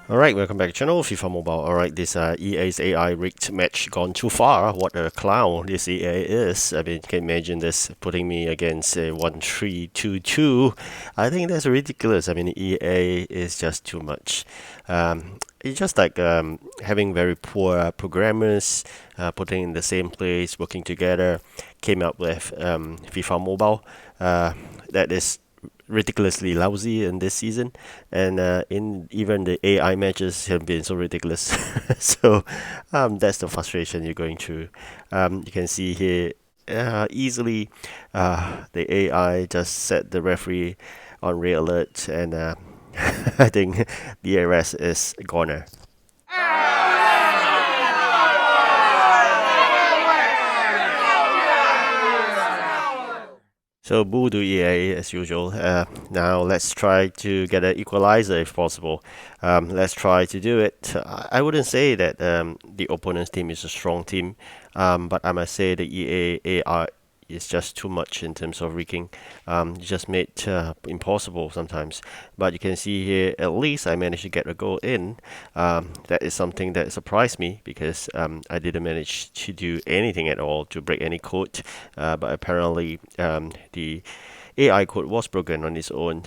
Alright, welcome back to the channel, FIFA Mobile. Alright, this EA's AI rigged match gone too far. What a clown this EA is. I mean, can you imagine this putting me against a 1-3-2-2? I think that's ridiculous. I mean, EA is just too much. It's just like having very poor programmers putting in the same place, working together, came up with FIFA Mobile. That is ridiculously lousy in this season, and in even the AI matches have been so ridiculous. So that's the frustration you're going through. You can see here easily the AI just set the referee on red alert, and I think the arrest is goner. So boo to EA as usual. Now let's try to get an equalizer if possible. Let's try to do it. I wouldn't say that the opponent's team is a strong team, but I must say the EA AR is just too much in terms of rigging. Just made impossible sometimes. But you can see here, at least I managed to get a goal in. That is something that surprised me because I didn't manage to do anything at all to break any code. But apparently, the AI code was broken on its own.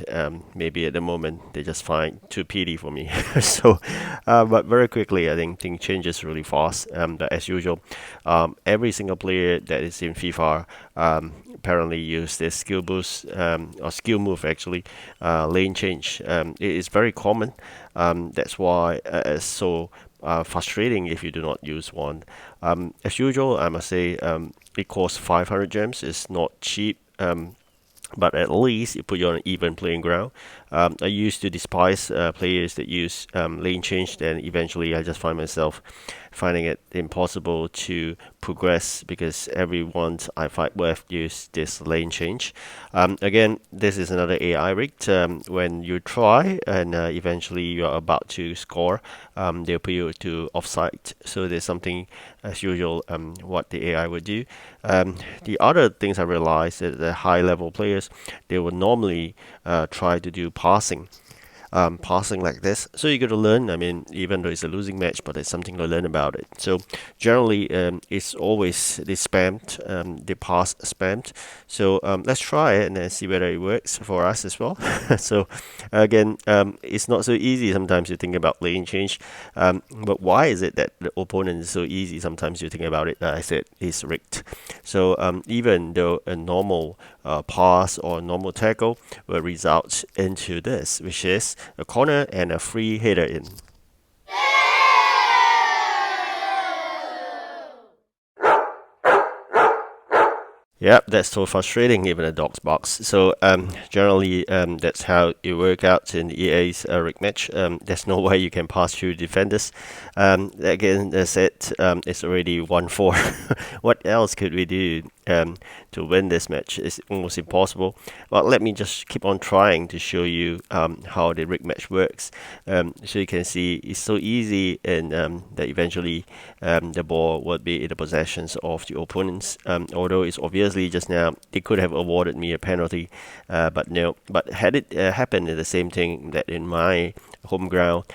Maybe at the moment they just find too pity for me. So, but very quickly, I think things changes really fast. But as usual, every single player that is in FIFA apparently use this skill boost or skill move actually, lane change. It is very common. That's why it's so frustrating if you do not use one. As usual, I must say it costs 500 gems. It's not cheap. But at least it put you on an even playing ground. I used to despise players that use lane change, then eventually I just find myself finding it impossible to progress because everyone I fight with use this lane change. Again, this is another AI rigged. When you try and eventually you are about to score, they'll put you to offside. So there's something as usual what the AI would do. The other things I realized is that the high level players they would normally try to do passing like this. So you got to learn. I mean, even though it's a losing match, but there's something to learn about it. So generally, it's always the spammed, the pass spammed. So let's try it and then see whether it works for us as well. So again, it's not so easy sometimes you think about lane change. But why is it that the opponent is so easy? Sometimes you think about it. I said it's rigged. So even though a normal pass or normal tackle will result into this, which is a corner and a free header in. Yep, that's so frustrating, even a dog's box. So generally, that's how it works out in EA's rig match. There's no way you can pass through defenders. Again, as I said, it's already 1-4. What else could we do to win this match? It's almost impossible. But let me just keep on trying to show you how the rig match works. So you can see it's so easy, and that eventually the ball would be in the possessions of the opponents. Although it's obviously just now they could have awarded me a penalty, but no. But had it happened the same thing that in my home ground,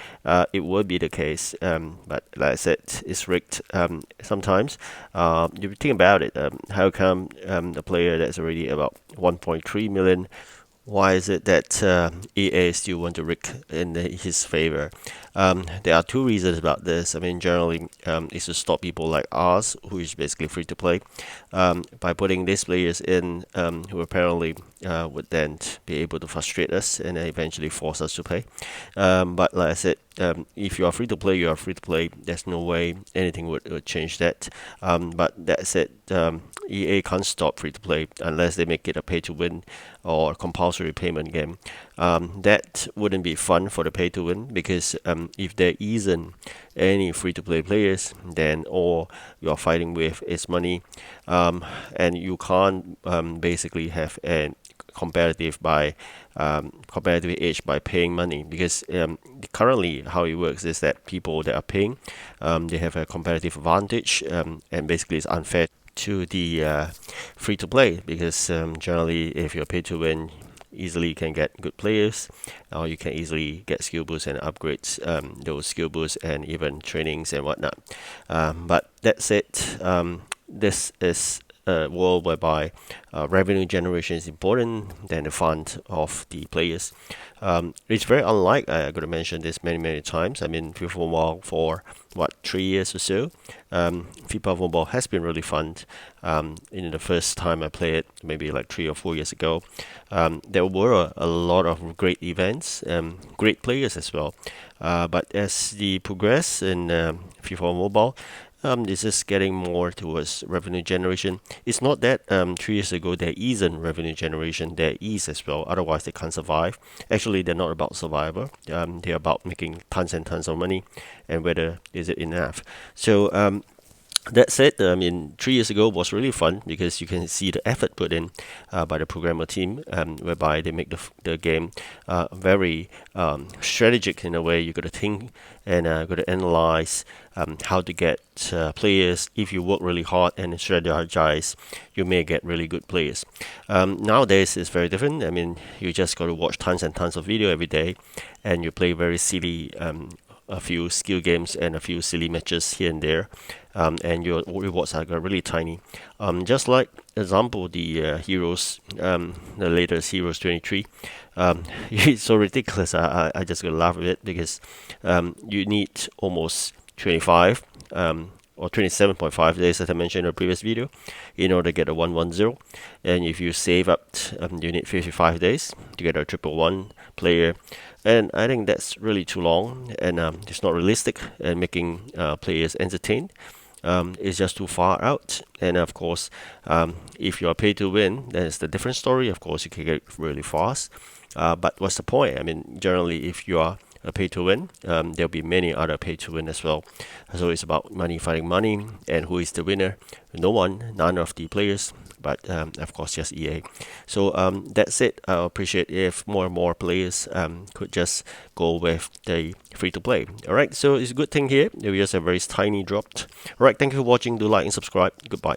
it would be the case. But like I said, it's rigged. Sometimes you think about it. How come the player that's already about 1.3 million? Why is it that EA still want to rig in his favor? There are two reasons about this. I mean, generally, it's to stop people like us, who is basically free to play, by putting these players in who apparently would then be able to frustrate us and eventually force us to play. But like I said, if you are free to play, you are free to play. There's no way anything would change that. But that said, EA can't stop free to play unless they make it a pay to win or compulsory payment game. That wouldn't be fun for the pay to win because if there isn't any free to play players, then all you're fighting with is money, and you can't basically have a competitive edge by paying money because currently how it works is that people that are paying they have a competitive advantage, and basically it's unfair to the free to play because generally if you're pay to win easily can get good players, or you can easily get skill boosts and upgrades those skill boosts and even trainings and whatnot. But that said, this is a world whereby revenue generation is important than the fun of the players. It's very unlike, I got to mention this many times. I mean, FIFA Mobile for what, 3 years or so. FIFA Mobile has been really fun. In the first time I played it, maybe like 3 or 4 years ago, there were a lot of great events, great players as well. But as the progress in FIFA Mobile, this is getting more towards revenue generation. It's not that 3 years ago there isn't revenue generation, there is as well. Otherwise, they can't survive. Actually, they're not about survival. They're about making tons and tons of money, and whether is it enough. So that said, I mean, 3 years ago was really fun because you can see the effort put in by the programmer team, whereby they make the game very strategic in a way. You got to think and got to analyze how to get players. If you work really hard and strategize, you may get really good players. Nowadays, it's very different. I mean, you just got to watch tons and tons of video every day, and you play very silly a few skill games and a few silly matches here and there, and your rewards are really tiny. Just like example, the Heroes, the latest Heroes 23, it's so ridiculous. I just gonna laugh at it because you need almost 25 or 27.5 days, as I mentioned in a previous video, in order to get a 110. And if you save up, you need 55 days to get a 111 player. And I think that's really too long, and it's not realistic, and making players entertained is just too far out. And of course, if you are pay to win, then it's a different story. Of course, you can get really fast. But what's the point? I mean, generally, if you are a pay to win, there'll be many other pay to win as well. So it's about money fighting money, and who is the winner? No one, none of the players, but of course just EA. So that's it. I appreciate if more and more players could just go with the free to play. All right, so it's a good thing here. We just have very tiny dropped. All right, thank you for watching. Do like and subscribe. Goodbye.